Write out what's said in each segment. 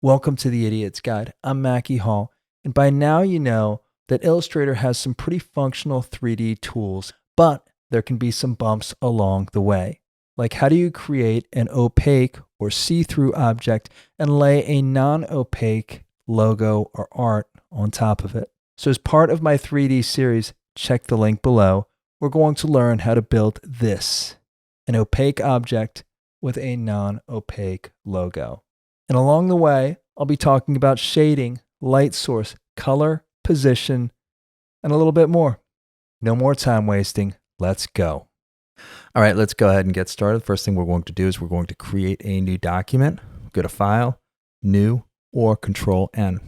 Welcome to the Idiot's Guide. I'm Macky Hall, and by now you know that Illustrator has some pretty functional 3D tools, but there can be some bumps along the way. Like, how do you create an opaque or see-through object and lay a non-opaque logo or art on top of it? So as part of my 3D series, check the link below, we're going to learn how to build this, an opaque object with a non-opaque logo. And along the way, I'll be talking about shading, light source, color, position, and a little bit more. No more time wasting. Let's go. All right, let's go ahead and get started. First thing we're going to do is we're going to create a new document. Go to File, New, or Control N.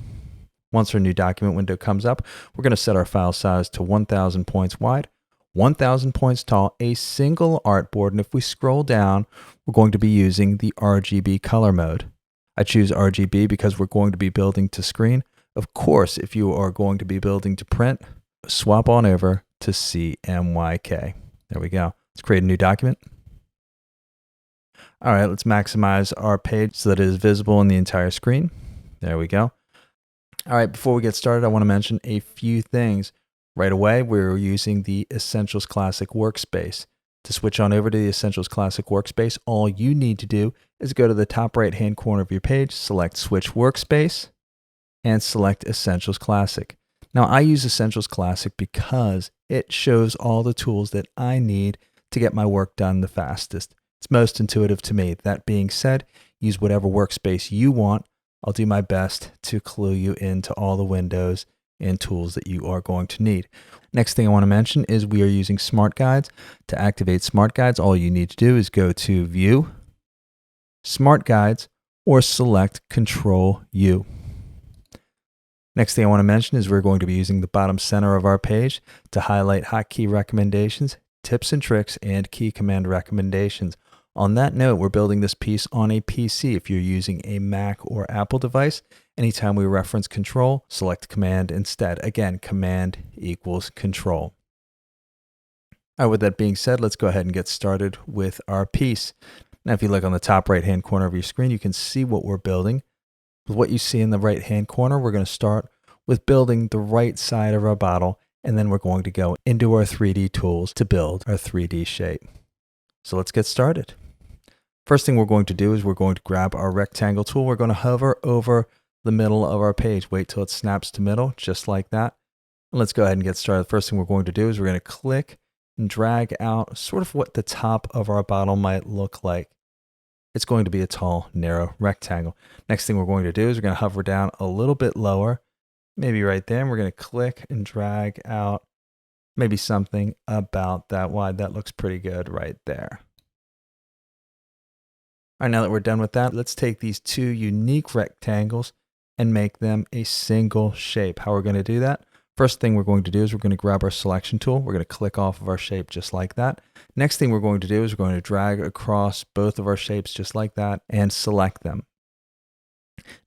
Once our new document window comes up, we're going to set our file size to 1,000 points wide, 1,000 points tall, a single artboard, and if we scroll down, we're going to be using the RGB color mode. I choose RGB because we're going to be building to screen. Of course, if you are going to be building to print, swap on over to CMYK. There we go. Let's create a new document. All right, let's maximize our page so that it is visible in the entire screen. There we go. All right, before we get started, I want to mention a few things. Right away, we're using the Essentials Classic Workspace. To switch on over to the Essentials Classic Workspace, all you need to do is go to the top right-hand corner of your page, select Switch Workspace, and select Essentials Classic. Now, I use Essentials Classic because it shows all the tools that I need to get my work done the fastest. It's most intuitive to me. That being said, use whatever workspace you want. I'll do my best to clue you into all the windows and tools that you are going to need. Next thing I want to mention is we are using Smart Guides. To activate Smart Guides, all you need to do is go to View, Smart Guides, or select Control U. Next thing I want to mention is we're going to be using the bottom center of our page to highlight hotkey recommendations, tips and tricks, and key command recommendations. On that note, we're building this piece on a PC. If you're using a Mac or Apple device, anytime we reference control, select command instead. Again, command equals control. All right, with that being said, let's go ahead and get started with our piece. Now, if you look on the top right-hand corner of your screen, you can see what we're building. With what you see in the right-hand corner, we're going to start with building the right side of our bottle, and then we're going to go into our 3D tools to build our 3D shape. So let's get started. First thing we're going to do is we're going to grab our rectangle tool. We're going to hover over the middle of our page. Wait till it snaps to middle, just like that. And let's go ahead and get started. First thing we're going to do is we're going to click and drag out sort of what the top of our bottle might look like. It's going to be a tall, narrow rectangle. Next thing we're going to do is we're going to hover down a little bit lower, maybe right there. And we're going to click and drag out maybe something about that wide. That looks pretty good right there. All right, now that we're done with that, let's take these two unique rectangles and make them a single shape. How we're going to do that? First thing we're going to do is we're going to grab our selection tool. We're going to click off of our shape just like that. Next thing we're going to do is we're going to drag across both of our shapes just like that and select them.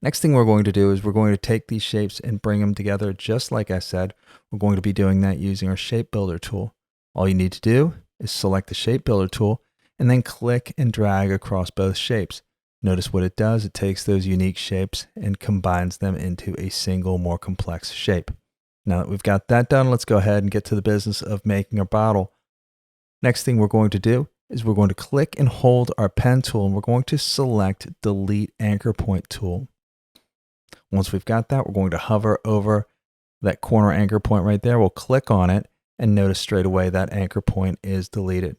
Next thing we're going to do is we're going to take these shapes and bring them together just like I said. We're going to be doing that using our Shape Builder tool. All you need to do is select the Shape Builder tool and then click and drag across both shapes. Notice what it does. It takes those unique shapes and combines them into a single, more complex shape. Now that we've got that done, let's go ahead and get to the business of making our bottle. Next thing we're going to do is we're going to click and hold our pen tool, and we're going to select Delete Anchor Point tool. Once we've got that, we're going to hover over that corner anchor point right there. We'll click on it, and notice straight away that anchor point is deleted.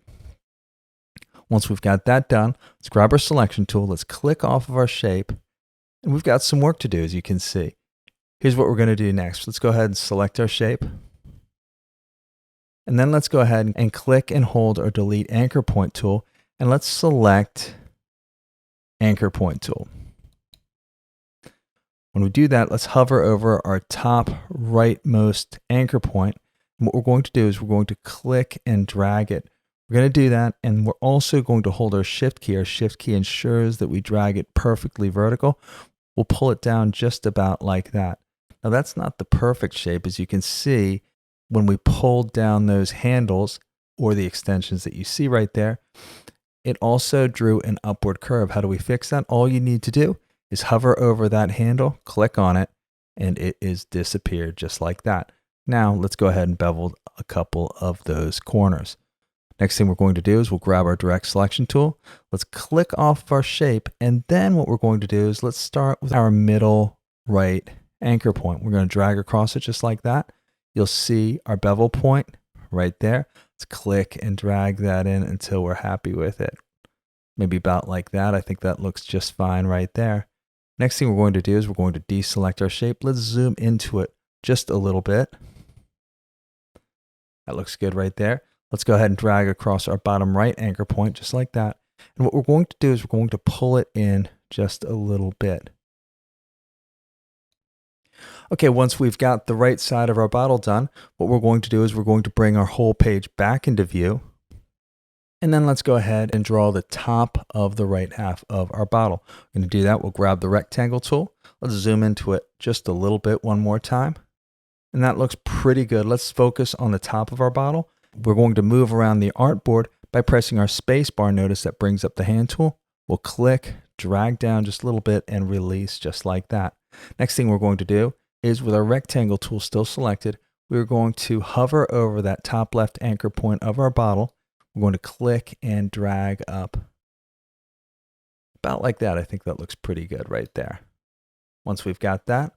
Once we've got that done, let's grab our selection tool, let's click off of our shape, and we've got some work to do, as you can see. Here's what we're going to do next. Let's go ahead and select our shape, and then let's go ahead and click and hold our Delete Anchor Point tool, and let's select Anchor Point tool. When we do that, let's hover over our top rightmost anchor point, and what we're going to do is we're going to click and drag it. We're going to do that, and we're also going to hold our Shift key. Our Shift key ensures that we drag it perfectly vertical. We'll pull it down just about like that. Now, that's not the perfect shape. As you can see, when we pulled down those handles or the extensions that you see right there, it also drew an upward curve. How do we fix that? All you need to do is hover over that handle, click on it, and it is disappeared just like that. Now let's go ahead and bevel a couple of those corners. Next thing we're going to do is we'll grab our direct selection tool. Let's click off of our shape. And then what we're going to do is let's start with our middle right anchor point. We're going to drag across it just like that. You'll see our bevel point right there. Let's click and drag that in until we're happy with it. Maybe about like that. I think that looks just fine right there. Next thing we're going to do is we're going to deselect our shape. Let's zoom into it just a little bit. That looks good right there. Let's go ahead and drag across our bottom right anchor point just like that. And what we're going to do is we're going to pull it in just a little bit. Okay, once we've got the right side of our bottle done, what we're going to do is we're going to bring our whole page back into view. And then let's go ahead and draw the top of the right half of our bottle. We're going to do that. We'll grab the rectangle tool. Let's zoom into it just a little bit one more time. And that looks pretty good. Let's focus on the top of our bottle. We're going to move around the artboard by pressing our space bar. Notice that brings up the hand tool. We'll click, drag down just a little bit, and release just like that. Next thing we're going to do is with our rectangle tool still selected, we're going to hover over that top left anchor point of our bottle. We're going to click and drag up. About like that. I think that looks pretty good right there. Once we've got that,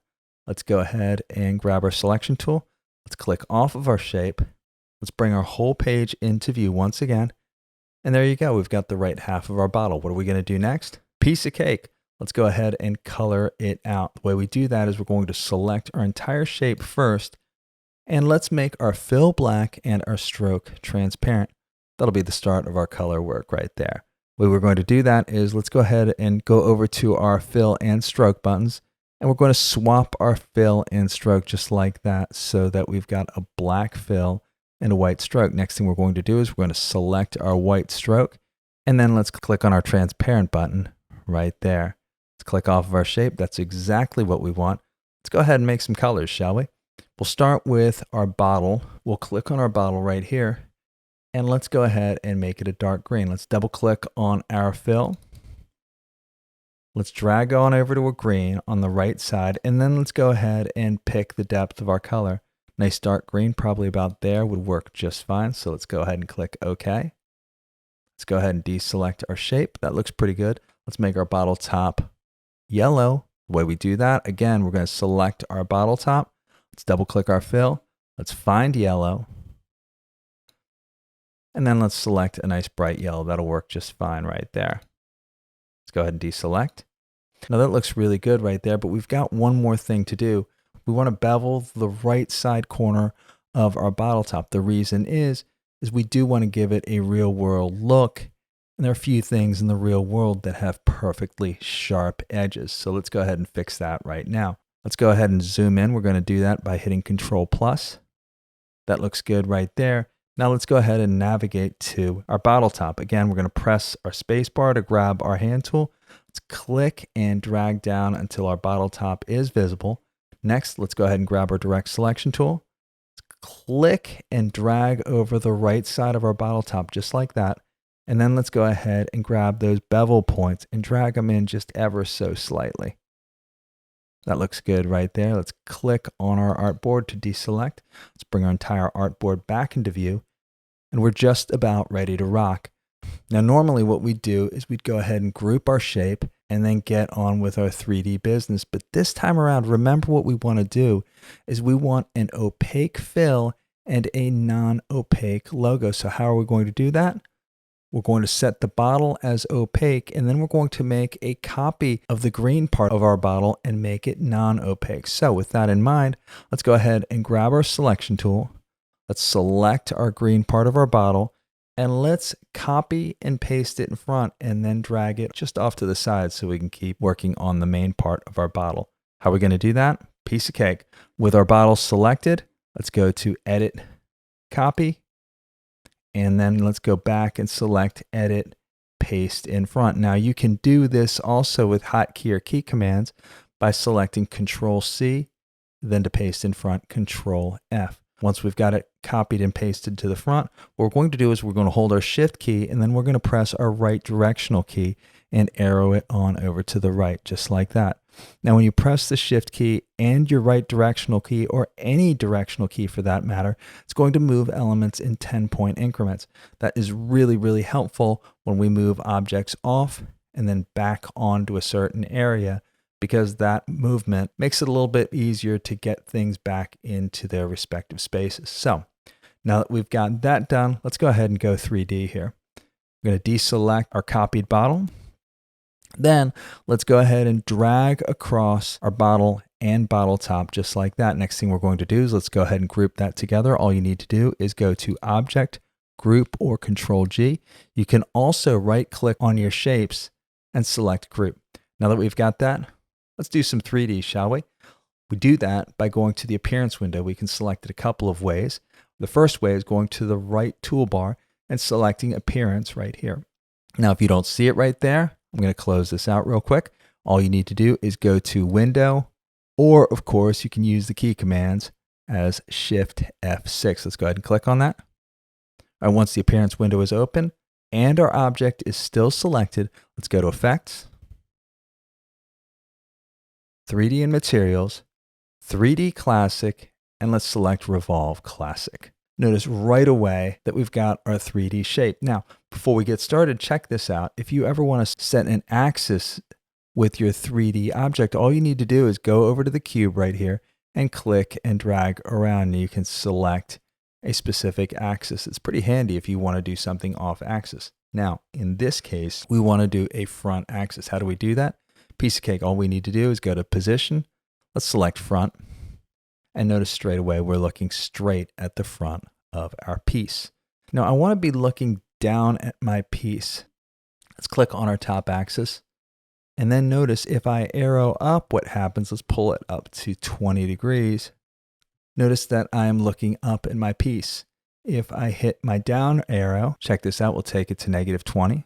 let's go ahead and grab our selection tool. Let's click off of our shape. Let's bring our whole page into view once again. And there you go. We've got the right half of our bottle. What are we going to do next? Piece of cake. Let's go ahead and color it out. The way we do that is we're going to select our entire shape first. And let's make our fill black and our stroke transparent. That'll be the start of our color work right there. The way we're going to do that is let's go ahead and go over to our fill and stroke buttons. And we're going to swap our fill and stroke just like that so that we've got a black fill and a white stroke. Next thing we're going to do is we're going to select our white stroke. And then let's click on our transparent button right there. Let's click off of our shape. That's exactly what we want. Let's go ahead and make some colors, shall we? We'll start with our bottle. We'll click on our bottle right here. And let's go ahead and make it a dark green. Let's double click on our fill. Let's drag on over to a green on the right side. And then let's go ahead and pick the depth of our color. Nice dark green, probably about there, would work just fine. So let's go ahead and click OK. Let's go ahead and deselect our shape. That looks pretty good. Let's make our bottle top yellow. The way we do that, again, we're going to select our bottle top. Let's double click our fill. Let's find yellow. And then let's select a nice bright yellow. That'll work just fine right there. Let's go ahead and deselect. Now that looks really good right there, but we've got one more thing to do. We want to bevel the right side corner of our bottle top. The reason is we do want to give it a real world look. And there are a few things in the real world that have perfectly sharp edges. So let's go ahead and fix that right now. Let's go ahead and zoom in. We're going to do that by hitting Control+. That looks good right there. Now let's go ahead and navigate to our bottle top. Again, we're going to press our space bar to grab our hand tool. Let's click and drag down until our bottle top is visible. Next, let's go ahead and grab our direct selection tool. Let's click and drag over the right side of our bottle top just like that. And then let's go ahead and grab those bevel points and drag them in just ever so slightly. That looks good right there. Let's click on our artboard to deselect. Let's bring our entire artboard back into view. And we're just about ready to rock. Now, normally what we'd do is we'd go ahead and group our shape and then get on with our 3D business. But this time around, remember what we want to do is we want an opaque fill and a non-opaque logo. So how are we going to do that? We're going to set the bottle as opaque, and then we're going to make a copy of the green part of our bottle and make it non-opaque. So with that in mind, let's go ahead and grab our selection tool. Let's select our green part of our bottle, and let's copy and paste it in front and then drag it just off to the side so we can keep working on the main part of our bottle. How are we going to do that? Piece of cake. With our bottle selected, let's go to Edit, Copy, and then let's go back and select Edit, Paste in front. Now you can do this also with hotkey or key commands by selecting Control-C, then to paste in front, Control-F. Once we've got it copied and pasted to the front, what we're going to do is we're going to hold our Shift key and then we're going to press our right directional key and arrow it on over to the right, just like that. Now, when you press the Shift key and your right directional key, or any directional key for that matter, it's going to move elements in 10-point increments. That is really, really helpful when we move objects off and then back onto a certain area, because that movement makes it a little bit easier to get things back into their respective spaces. So now that we've got that done, let's go ahead and go 3D here. I'm going to deselect our copied bottle. Then let's go ahead and drag across our bottle and bottle top just like that. Next thing we're going to do is let's go ahead and group that together. All you need to do is go to Object, Group, or Control G. You can also right click on your shapes and select Group. Now that we've got that, let's do some 3D, shall we? We do that by going to the Appearance window. We can select it a couple of ways. The first way is going to the right toolbar and selecting Appearance right here. Now, if you don't see it right there, I'm going to close this out real quick. All you need to do is go to Window, or of course, you can use the key commands as Shift F6. Let's go ahead and click on that. And once the Appearance window is open and our object is still selected, let's go to Effects, 3D and Materials, 3D Classic, and let's select Revolve Classic. Notice right away that we've got our 3D shape. Now, before we get started, check this out. If you ever want to set an axis with your 3D object, all you need to do is go over to the cube right here and click and drag around. And you can select a specific axis. It's pretty handy if you want to do something off axis. Now, in this case, we want to do a front axis. How do we do that? Piece of cake. All we need to do is go to Position. Let's select Front. And notice straight away, we're looking straight at the front of our piece. Now, I want to be looking down at my piece. Let's click on our top axis. And then notice if I arrow up, what happens? Let's pull it up to 20 degrees. Notice that I am looking up at my piece. If I hit my down arrow, check this out, we'll take it to -20.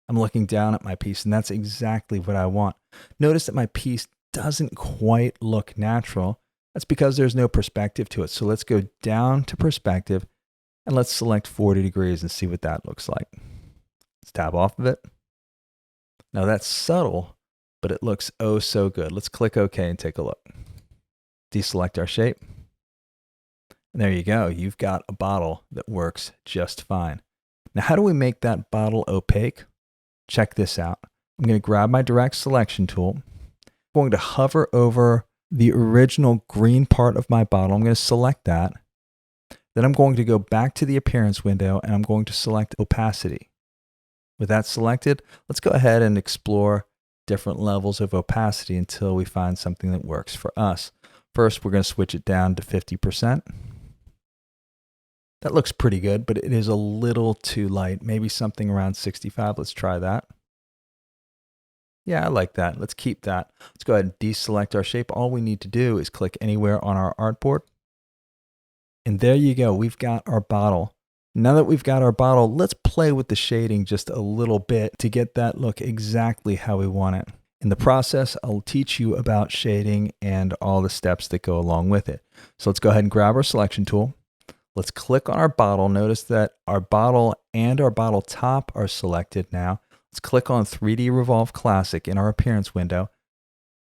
I'm looking down at my piece, and that's exactly what I want. Notice that my piece doesn't quite look natural. That's because there's no perspective to it. So let's go down to perspective and let's select 40 degrees and see what that looks like. Let's tab off of it. Now that's subtle, but it looks oh so good. Let's click OK and take a look. Deselect our shape. And there you go. You've got a bottle that works just fine. Now, how do we make that bottle opaque? Check this out. I'm going to grab my direct selection tool. Going to hover over the original green part of my bottle. I'm going to select that. Then I'm going to go back to the Appearance window and I'm going to select Opacity. With that selected, let's go ahead and explore different levels of opacity until we find something that works for us. First, we're going to switch it down to 50%. That looks pretty good, but it is a little too light. Maybe something around 65. Let's try that. Yeah, I like that. Let's keep that. Let's go ahead and deselect our shape. All we need to do is click anywhere on our artboard. And there you go. We've got our bottle. Now that we've got our bottle, let's play with the shading just a little bit to get that look exactly how we want it. In the process, I'll teach you about shading and all the steps that go along with it. So let's go ahead and grab our selection tool. Let's click on our bottle. Notice that our bottle and our bottle top are selected now. Let's click on 3D Revolve Classic in our Appearance window.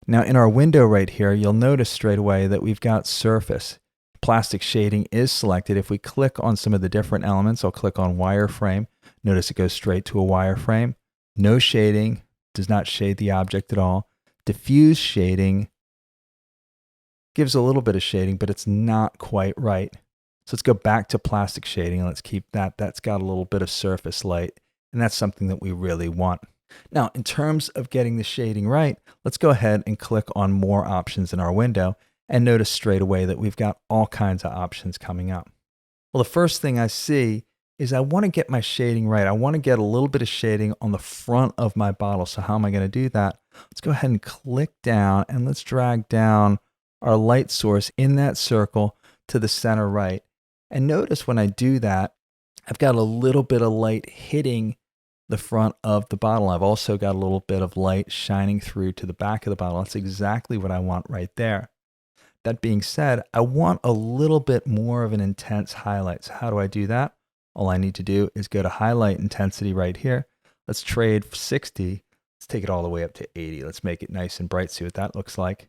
Now in our window right here, you'll notice straight away that we've got Surface. Plastic shading is selected. If we click on some of the different elements, I'll click on Wireframe. Notice it goes straight to a wireframe. No shading, does not shade the object at all. Diffuse shading gives a little bit of shading, but it's not quite right. So let's go back to plastic shading and let's keep that. That's got a little bit of surface light. And that's something that we really want. Now, in terms of getting the shading right, let's go ahead and click on more options in our window and notice straight away that we've got all kinds of options coming up. Well, the first thing I see is I want to get my shading right. I want to get a little bit of shading on the front of my bottle. So how am I going to do that? Let's go ahead and click down and let's drag down our light source in that circle to the center right. And notice when I do that, I've got a little bit of light hitting the front of the bottle. I've also got a little bit of light shining through to the back of the bottle. That's exactly what I want right there. That being said, I want a little bit more of an intense highlight. So how do I do that? All I need to do is go to Highlight Intensity right here. Let's trade 60. Let's take it all the way up to 80. Let's make it nice and bright. See what that looks like.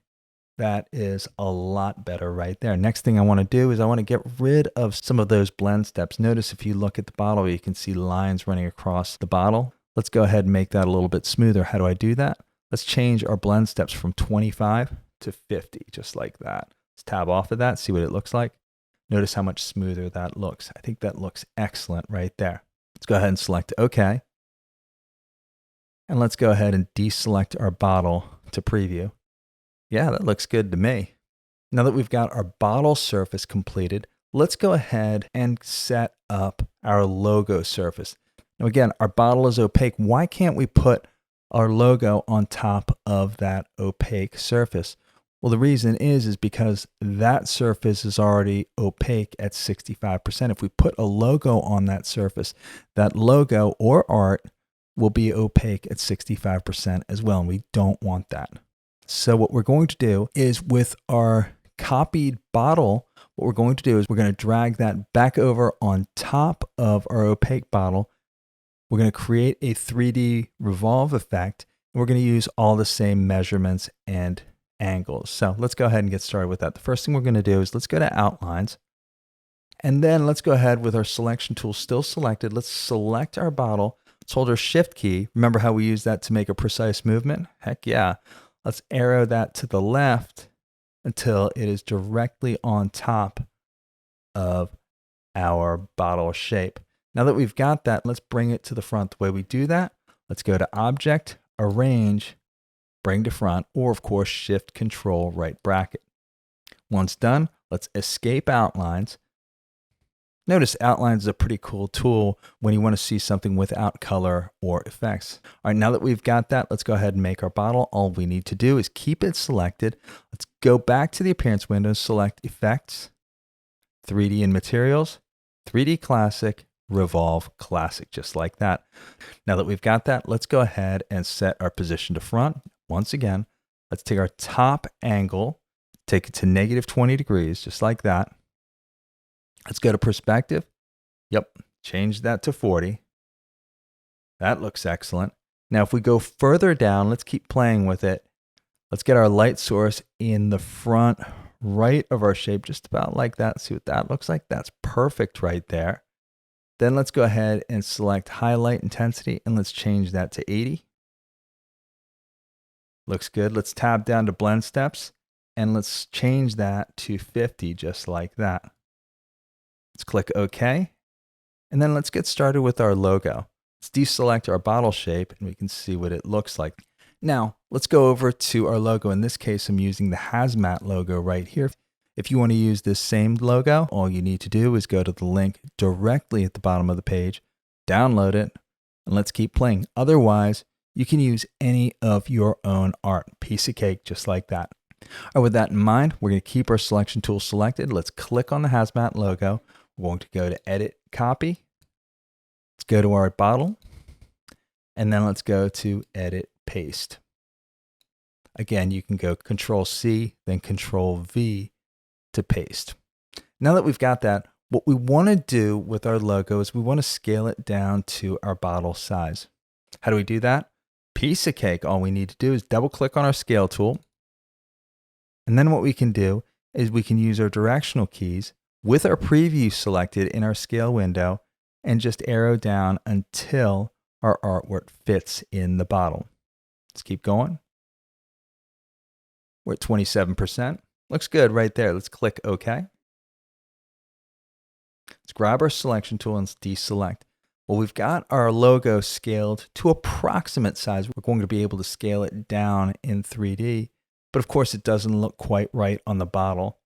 That is a lot better right there. Next thing I want to do is I want to get rid of some of those blend steps. Notice if you look at the bottle, you can see lines running across the bottle. Let's go ahead and make that a little bit smoother. How do I do that? Let's change our blend steps from 25 to 50, just like that. Let's tab off of that, see what it looks like. Notice how much smoother that looks. I think that looks excellent right there. Let's go ahead and select OK. And let's go ahead and deselect our bottle to preview. Yeah, that looks good to me. Now that we've got our bottle surface completed, let's go ahead and set up our logo surface. Now again, our bottle is opaque. Why can't we put our logo on top of that opaque surface? Well, the reason is because that surface is already opaque at 65%. If we put a logo on that surface, that logo or art will be opaque at 65% as well, and we don't want that. So what we're going to do is with our copied bottle, what we're going to do is we're going to drag that back over on top of our opaque bottle. We're going to create a 3D revolve effect, and we're going to use all the same measurements and angles. So let's go ahead and get started with that. The first thing we're going to do is let's go to Outlines, and then let's go ahead with our selection tool still selected. Let's select our bottle. Let's hold our Shift key. Remember how we use that to make a precise movement? Heck yeah. Let's arrow that to the left until it is directly on top of our bottle shape. Now that we've got that, let's bring it to the front. The way we do that, let's go to Object, Arrange, Bring to Front, or of course, Shift Control Right Bracket. Once done, let's escape Outlines. Notice Outlines is a pretty cool tool when you want to see something without color or effects. All right, now that we've got that, let's go ahead and make our bottle. All we need to do is keep it selected. Let's go back to the Appearance window, select Effects, 3D and Materials, 3D Classic, Revolve Classic, just like that. Now that we've got that, let's go ahead and set our position to front. Once again, let's take our top angle, take it to -20 degrees, just like that. Let's go to perspective. Yep, change that to 40. That looks excellent. Now, if we go further down, let's keep playing with it. Let's get our light source in the front right of our shape, just about like that. See what that looks like? That's perfect right there. Then let's go ahead and select highlight intensity, and let's change that to 80. Looks good. Let's tab down to blend steps, and let's change that to 50, just like that. Let's click OK, and then let's get started with our logo. Let's deselect our bottle shape, and we can see what it looks like. Now, let's go over to our logo. In this case, I'm using the Hazmat logo right here. If you want to use this same logo, all you need to do is go to the link directly at the bottom of the page, download it, and let's keep playing. Otherwise, you can use any of your own art. Piece of cake, just like that. All right, with that in mind, we're going to keep our selection tool selected. Let's click on the Hazmat logo. We're going to go to Edit, Copy. Let's go to our bottle, and then let's go to Edit, Paste. Again, you can go Control-C, then Control-V to paste. Now that we've got that, what we want to do with our logo is we want to scale it down to our bottle size. How do we do that? Piece of cake. All we need to do is double click on our scale tool. And then what we can do is we can use our directional keys with our preview selected in our scale window and just arrow down until our artwork fits in the bottle. Let's keep going. We're at 27%. Looks good right there. Let's click OK. Let's grab our selection tool and deselect. Well, we've got our logo scaled to approximate size. We're going to be able to scale it down in 3D, but of course it doesn't look quite right on the bottle.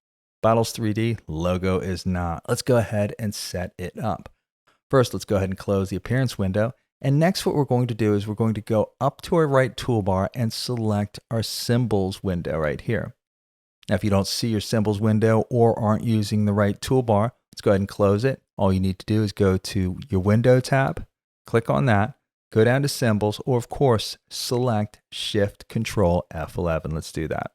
Bottle's 3D, logo is not. Let's go ahead and set it up. First, let's go ahead and close the appearance window. And next, what we're going to do is we're going to go up to our right toolbar and select our symbols window right here. Now, if you don't see your symbols window or aren't using the right toolbar, let's go ahead and close it. All you need to do is go to your window tab, click on that, go down to symbols, or of course, select Shift Control F11. Let's do that.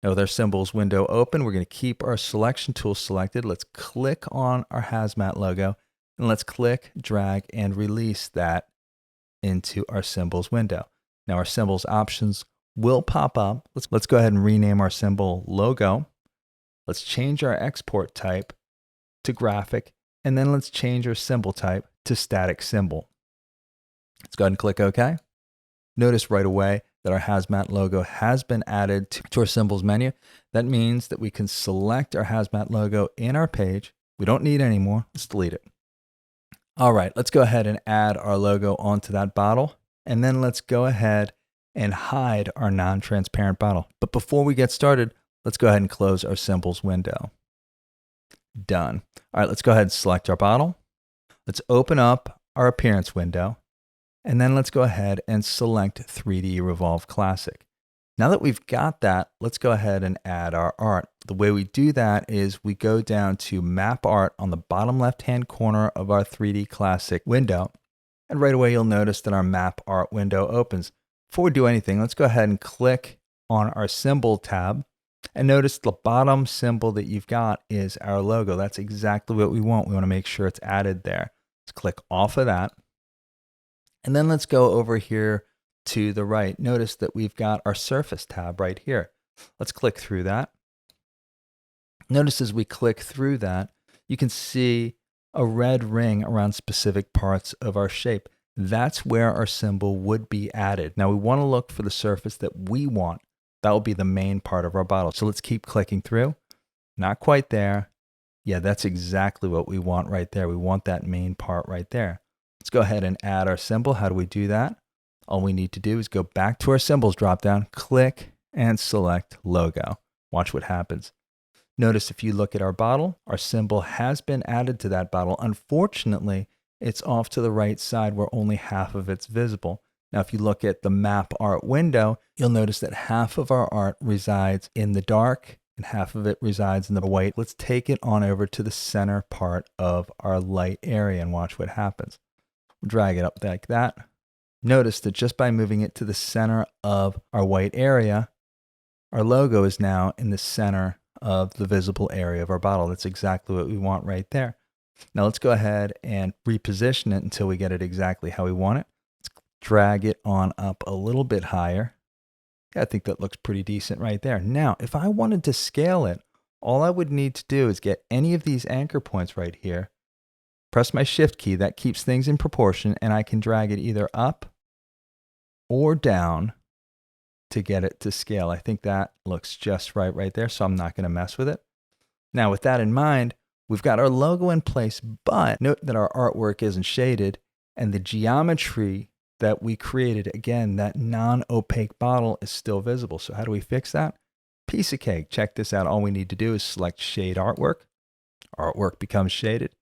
Now with our symbols window open, we're going to keep our selection tool selected. Let's click on our Hazmat logo and let's click, drag, and release that into our symbols window. Now our symbols options will pop up. Let's go ahead and rename our symbol logo. Let's change our export type to graphic, and then let's change our symbol type to static symbol. Let's go ahead and click OK. Notice right away that our hazmat logo has been added to our symbols menu. That means that we can select our hazmat logo in our page. We don't need it anymore. Let's delete it. All right, let's go ahead and add our logo onto that bottle. And then let's go ahead and hide our non-transparent bottle. But before we get started, let's go ahead and close our symbols window. Done. All right, let's go ahead and select our bottle. Let's open up our appearance window. And then let's go ahead and select 3D Revolve Classic. Now that we've got that, let's go ahead and add our art. The way we do that is we go down to Map Art on the bottom left-hand corner of our 3D Classic window. And right away, you'll notice that our Map Art window opens. Before we do anything, let's go ahead and click on our Symbol tab. And notice the bottom symbol that you've got is our logo. That's exactly what we want. We want to make sure it's added there. Let's click off of that. And then let's go over here to the right. Notice that we've got our Surface tab right here. Let's click through that. Notice as we click through that, you can see a red ring around specific parts of our shape. That's where our symbol would be added. Now we want to look for the surface that we want. That will be the main part of our bottle. So let's keep clicking through. Not quite there. Yeah, that's exactly what we want right there. We want that main part right there. Let's go ahead and add our symbol. How do we do that? All we need to do is go back to our symbols dropdown, click and select logo. Watch what happens. Notice if you look at our bottle, our symbol has been added to that bottle. Unfortunately, it's off to the right side where only half of it's visible. Now, if you look at the Map Art window, you'll notice that half of our art resides in the dark and half of it resides in the white. Let's take it on over to the center part of our light area and watch what happens. We'll drag it up like that. Notice that just by moving it to the center of our white area, our logo is now in the center of the visible area of our bottle. That's exactly what we want right there. Now let's go ahead and reposition it until we get it exactly how we want it. Let's drag it on up a little bit higher. I think that looks pretty decent right there. Now, if I wanted to scale it, all I would need to do is get any of these anchor points right here, press my Shift key, that keeps things in proportion, and I can drag it either up or down to get it to scale. I think that looks just right there, so I'm not going to mess with it. Now, with that in mind, we've got our logo in place, but note that our artwork isn't shaded, and the geometry that we created, again, that non-opaque bottle is still visible. So how do we fix that? Piece of cake. Check this out. All we need to do is select Shade Artwork. Artwork becomes shaded.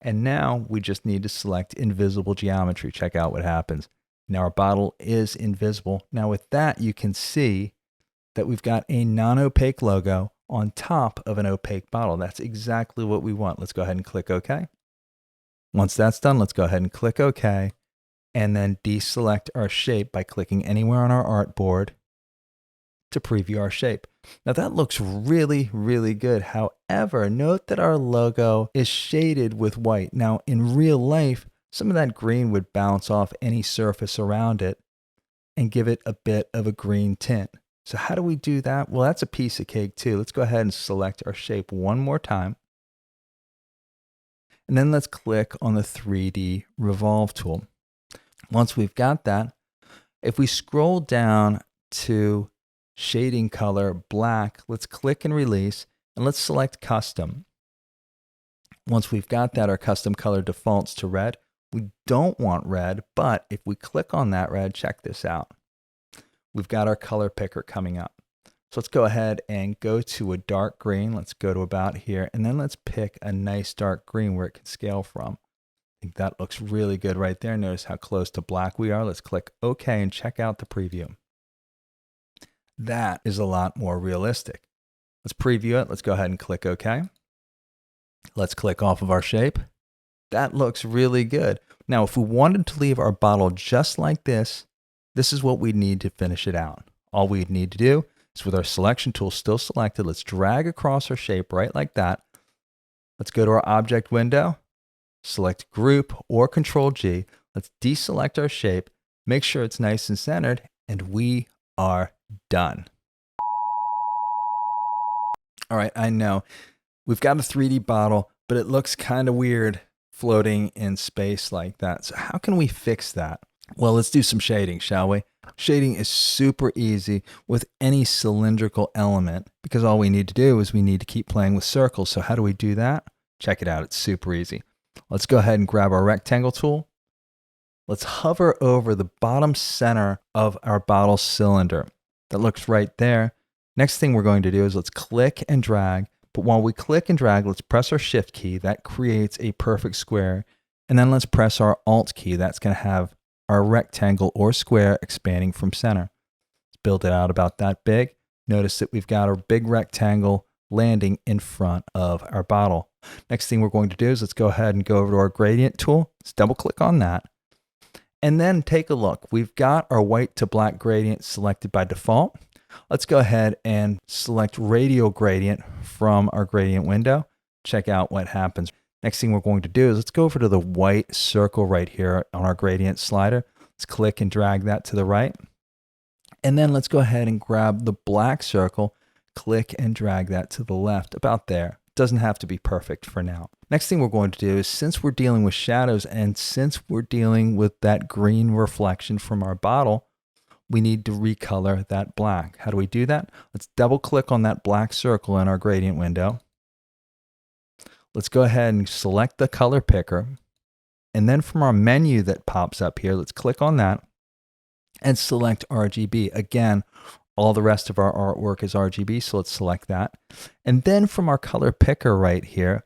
And now we just need to select Invisible Geometry. Check out what happens. Now our bottle is invisible. Now with that, you can see that we've got a non-opaque logo on top of an opaque bottle. That's exactly what we want. Let's go ahead and click OK. Once that's done, let's go ahead and click OK. And then deselect our shape by clicking anywhere on our artboard to preview our shape. Now that looks really, really good. However, note that our logo is shaded with white. Now in real life, some of that green would bounce off any surface around it and give it a bit of a green tint. So how do we do that? Well, that's a piece of cake too. Let's go ahead and select our shape one more time. And then let's click on the 3D Revolve tool. Once we've got that, if we scroll down to shading color black, let's click and release, and let's select custom. Once we've got that, our custom color defaults to red. We don't want red, but if we click on that red, check this out. We've got our color picker coming up. So let's go ahead and go to a dark green. Let's go to about here, and then let's pick a nice dark green where it can scale from. I think that looks really good right there. Notice how close to black we are. Let's click OK and check out the preview. That is a lot more realistic. Let's preview it. Let's go ahead and click OK. Let's click off of our shape. That looks really good. Now, if we wanted to leave our bottle just like this, this is what we need to finish it out. All we need to do is, with our selection tool still selected, let's drag across our shape right like that. Let's go to our object window, select Group or Control G. Let's deselect our shape, Make sure it's nice and centered, and we are done. All right, I know we've got a 3D bottle, but it looks kind of weird floating in space like that. So how can we fix that? Well, let's do some shading, shall we? Shading is super easy with any cylindrical element because all we need to do is we need to keep playing with circles. So how do we do that? Check it out. It's super easy. Let's go ahead and grab our rectangle tool. Let's hover over the bottom center of our bottle cylinder. That looks right there. Next thing we're going to do is let's click and drag. But while we click and drag, let's press our Shift key. That creates a perfect square. And then let's press our Alt key. That's going to have our rectangle or square expanding from center. Let's build it out about that big. Notice that we've got our big rectangle landing in front of our bottle. Next thing we're going to do is let's go ahead and go over to our gradient tool. Let's double click on that. And then take a look. We've got our white to black gradient selected by default. Let's go ahead and select radial gradient from our gradient window. Check out what happens. Next thing we're going to do is let's go over to the white circle right here on our gradient slider. Let's click and drag that to the right. And then let's go ahead and grab the black circle, click and drag that to the left, about there. Doesn't have to be perfect for now. Next thing we're going to do is, since we're dealing with shadows and since we're dealing with that green reflection from our bottle, we need to recolor that black. How do we do that? Let's double click on that black circle in our gradient window. Let's go ahead and select the color picker. And then from our menu that pops up here, let's click on that and select RGB. Again, all the rest of our artwork is RGB, so let's select that. And then from our color picker right here,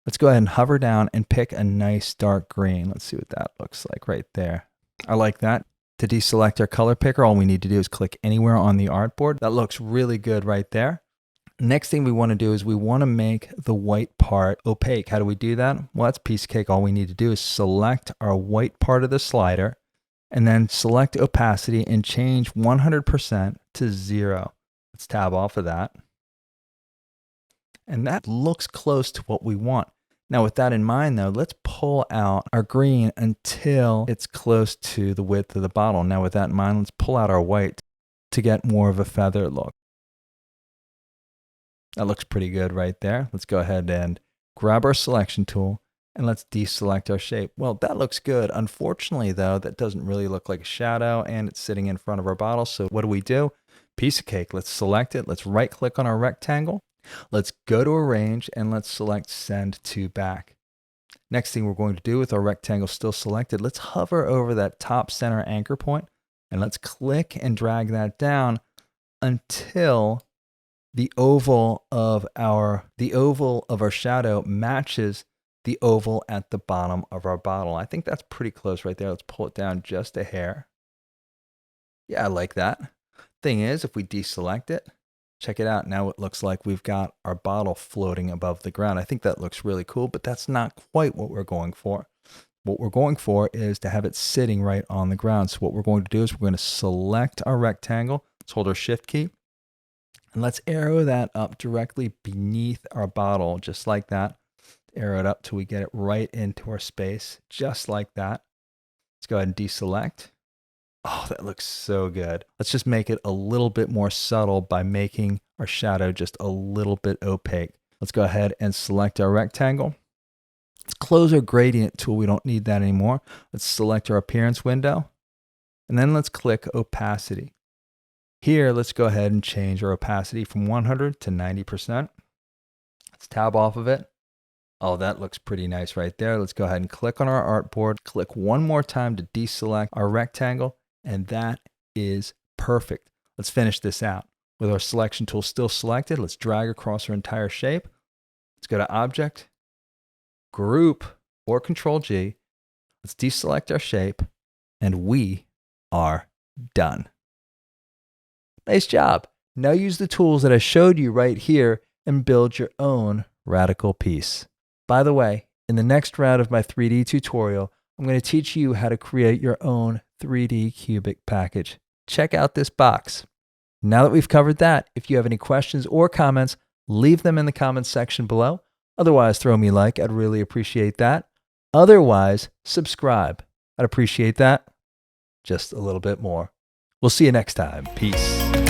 let's go ahead and hover down and pick a nice dark green. Let's see what that looks like right there. I like that. To deselect our color picker, all we need to do is click anywhere on the artboard. That looks really good right there. Next thing we want to do is we want to make the white part opaque. How do we do that? Well, that's a piece of cake. All we need to do is select our white part of the slider and then select opacity and change 100% to 0. Let's tab off of that. And that looks close to what we want. Now with that in mind though, let's pull out our green until it's close to the width of the bottle. Now with that in mind, let's pull out our white to get more of a feather look. That looks pretty good right there. Let's go ahead and grab our selection tool and let's deselect our shape. Well, that looks good. Unfortunately though, that doesn't really look like a shadow and it's sitting in front of our bottle. So what do? Piece of cake. Let's select it. Let's right click on our rectangle. Let's go to arrange and let's select send to back. Next thing we're going to do with our rectangle still selected, let's hover over that top center anchor point and let's click and drag that down until the oval of our shadow matches the oval at the bottom of our bottle. I think that's pretty close right there. Let's pull it down just a hair. Yeah, I like that. Thing is, if we deselect it, check it out. Now it looks like we've got our bottle floating above the ground. I think that looks really cool, but that's not quite what we're going for. What we're going for is to have it sitting right on the ground. So what we're going to do is we're going to select our rectangle. Let's hold our Shift key. And let's arrow that up directly beneath our bottle, just like that. Arrow it up till we get it right into our space, just like that. Let's go ahead and deselect. Oh, that looks so good. Let's just make it a little bit more subtle by making our shadow just a little bit opaque. Let's go ahead and select our rectangle. Let's close our gradient tool. We don't need that anymore. Let's select our appearance window. And then let's click opacity. Here, let's go ahead and change our opacity from 100 to 90%. Let's tab off of it. Oh, that looks pretty nice right there. Let's go ahead and click on our artboard. Click one more time to deselect our rectangle. And that is perfect. Let's finish this out. With our selection tool still selected, let's drag across our entire shape. Let's go to Object, Group, or Control G. Let's deselect our shape, and we are done. Nice job. Now use the tools that I showed you right here and build your own radical piece. By the way, in the next round of my 3D tutorial, I'm going to teach you how to create your own 3D cubic package. Check out this box. Now that we've covered that, if you have any questions or comments, leave them in the comments section below. Otherwise, throw me a like. I'd really appreciate that. Otherwise, subscribe. I'd appreciate that. just a little bit more. We'll see you next time. Peace.